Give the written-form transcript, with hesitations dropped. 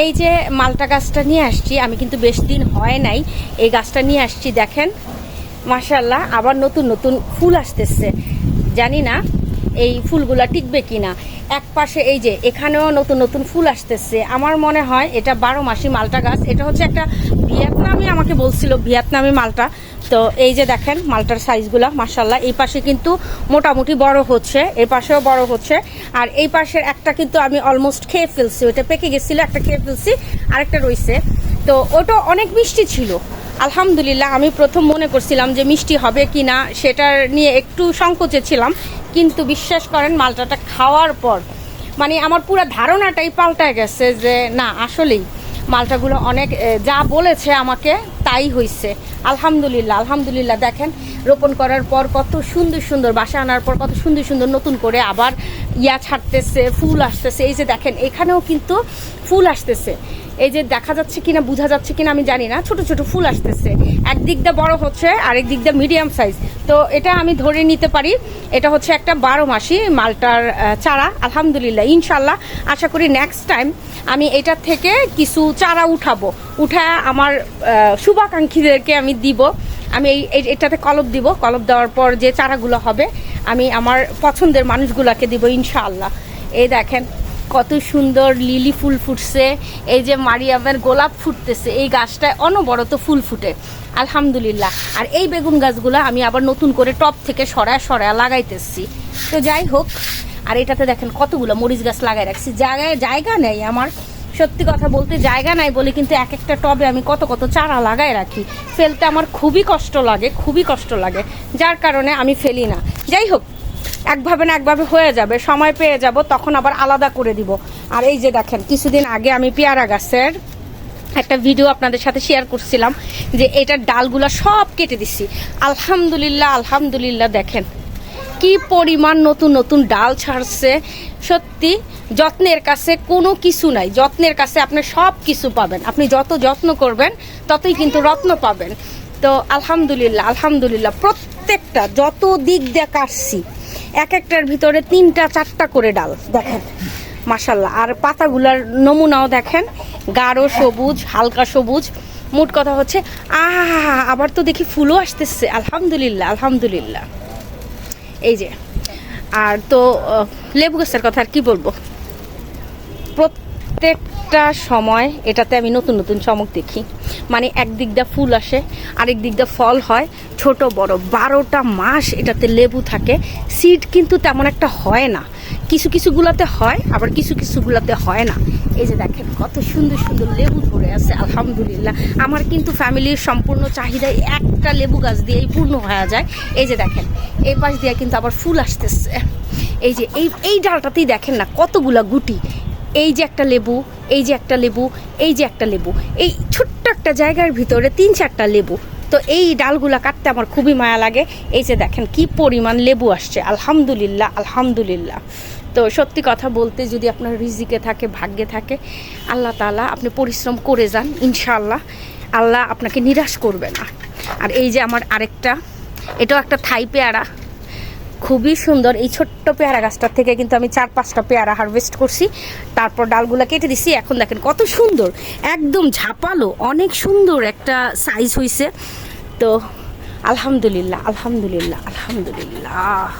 এই যে মালটা গাছটা নিয়ে আসছি, আমি কিন্তু বেশ দিন হয় নাই এই গাছটা নিয়ে আসছি। দেখেন মাশাআল্লাহ, আবার নতুন নতুন ফুল আসতেছে। জানি না এই ফুলগুলা টিকবে কিনা। এক পাশে এই যে এখানেও নতুন নতুন ফুল আসতেছে। আমার মনে হয় এটা 12 মাসি মালটা গাছ। এটা হচ্ছে একটা ভিয়েতনামি, আমাকে বলছিল ভিয়েতনামি মালটা। তো এই যে দেখেন মালটার সাইজগুলা মাশাআল্লাহ। এই পাশে কিন্তু মোটামুটি বড় হচ্ছে, এর পাশেও বড় হচ্ছে। আর এই পাশের একটা কিন্তু আমি অলমোস্ট খেয়ে ফেলছি, ওটা পেকে গেছিলো, একটা খেয়ে ফেলছি, আরেকটা রয়েছে। তো ওটা অনেক মিষ্টি ছিল আলহামদুলিল্লাহ। আমি প্রথম মনে করছিলাম যে মিষ্টি হবে কি না, সেটার নিয়ে একটু সংকোচে ছিলাম, কিন্তু বিশ্বাস করেন মালটাটা খাওয়ার পর মানে আমার পুরো ধারণাটাই পাল্টে গেছে যে না আসলেই মালটাগুলো অনেক যা বলেছে আমাকে তাই হয়েছে। আলহামদুলিল্লাহ আলহামদুলিল্লাহ। দেখেন রোপণ করার পর কত সুন্দর সুন্দর, বাসা আনার পর কত সুন্দর সুন্দর নতুন করে আবার ছাড়তেছে, ফুল আসতেছে। এই যে দেখেন এখানেও কিন্তু ফুল আসতেছে। এই যে দেখা যাচ্ছে কিনা, বোঝা যাচ্ছে কিনা আমি জানি না, ছোট ছোট ফুল আসতেছে। একদিক দিয়ে বড় হচ্ছে, আরেক দিক দিয়ে মিডিয়াম সাইজ। তো এটা আমি ধরে নিতে পারি এটা হচ্ছে একটা 12 মাসি মালটার চারা। আলহামদুলিল্লাহ ইনশাল্লাহ আশা করি নেক্সট টাইম আমি এটার থেকে কিছু চারা উঠাবো, উঠায় আমার শুভাকাঙ্ক্ষীদেরকে আমি দিব। আমি এটাতে কলব দিব, কলব দেওয়ার পর যে চারাগুলো হবে আমি আমার পছন্দের মানুষগুলোকে দিব ইনশাআল্লাহ। এই দেখেন কত সুন্দর লিলি ফুল ফুটছে। এই যে মারিয়ামের গোলাপ ফুটতেছে, এই গাছটায় অনবরত ফুল ফুটে আলহামদুলিল্লাহ। আর এই বেগুন গাছগুলো আমি আবার নতুন করে টপ থেকে সরায় সরায় লাগাইতেছি। তো যাই হোক, আর এটাতে দেখেন কতগুলো মরিচ গাছ লাগাই রাখছি। জায়গা নেই আমার, সত্যি কথা বলতে জায়গা নাই বলে কিন্তু এক একটা টবে আমি কত কত চারা লাগাই রাখি। ফেলতে আমার খুবই কষ্ট লাগে, খুবই কষ্ট লাগে, যার কারণে আমি ফেলি না। যাই হোক, একভাবে না একভাবে হয়ে যাবে, সময় পেয়ে যাব তখন আবার আলাদা করে দিব। আর এই যে দেখেন কিছুদিন আগে আমি পেয়ারা গাছের একটা ভিডিও আপনাদের সাথে শেয়ার করছিলাম যে এটার ডালগুলা সব কেটে দিছি। আলহামদুলিল্লাহ আলহামদুলিল্লাহ, দেখেন কি পরিমাণ নতুন নতুন ডাল ছাড়ছে। সত্যি যত্নের কাছে কোনো কিছু নাই, যত্নের কাছে আপনি সব কিছু পাবেন। আপনি যত যত্ন করবেন ততই কিন্তু রত্ন পাবেন। তো আলহামদুলিল্লাহ আলহামদুলিল্লাহ, প্রত্যেকটা যত দিক দিয়ে কাটছি এক একটার ভিতরে 3টা 4টা করে ডাল দেখেন মাশাল্লাহ। আর পাতাগুলার নমুনাও দেখেন, গাঢ় সবুজ, হালকা সবুজ। মোট কথা হচ্ছে আবার তো দেখি ফুলও আসতেছে আলহামদুলিল্লাহ আলহামদুলিল্লাহ। এই যে আর তো লেবু গাছের কথা আর কি বলবো, প্রত্যেকটা সময় এটাতে আমি নতুন নতুন চমক দেখি। মানে একদিক দিয়ে ফুল আসে, আরেক দিক দিয়ে ফল হয়, ছোট বড় 12টা মাস এটাতে লেবু থাকে। সিড কিন্তু তেমন একটা হয় না, কিছু কিছুগুলোতে হয়, আবার কিছু কিছুগুলোতে হয় না। এই যে দেখেন কত সুন্দর সুন্দর লেবু ধরে আছে আলহামদুলিল্লাহ। আমার কিন্তু ফ্যামিলির সম্পূর্ণ চাহিদায় একটা লেবু গাছ দিয়েই পূর্ণ হয়ে যায়। এই যে দেখেন এই পাশ দিয়ে কিন্তু আবার ফুল আসতেছে। এই যে এই ডালটাতেই দেখেন না কতগুলা গুটি। এই যে একটা লেবু, এই যে একটা লেবু, এই যে একটা লেবু, এই ছোট্ট একটা জায়গার ভিতরে 3-4টা লেবু। তো এই ডালগুলা কাটতে আমার খুবই মায়া লাগে। এই যে দেখেন কি পরিমাণ লেবু আসছে আলহামদুলিল্লাহ আলহামদুলিল্লাহ। তো সত্যি কথা বলতে যদি আপনার রিজিকে থাকে, ভাগ্যে থাকে, আল্লাহ তাআলা আপনি পরিশ্রম করে যান, ইনশাআল্লাহ আল্লাহ আপনাকে নিরাশ করবে না। আর এই যে আমার আরেকটা, এটাও একটা থাই পেয়ারা, খুবই সুন্দর। এই ছোট্ট পেয়ারা গাছটার থেকে কিন্তু আমি 4-5টা পেয়ারা হারভেস্ট করছি, তারপর ডালগুলা কেটে দিছি। এখন দেখেন কত সুন্দর, একদম ঝাপালো, অনেক সুন্দর একটা সাইজ হয়েছে। তো আলহামদুলিল্লাহ আলহামদুলিল্লাহ আলহামদুলিল্লাহ।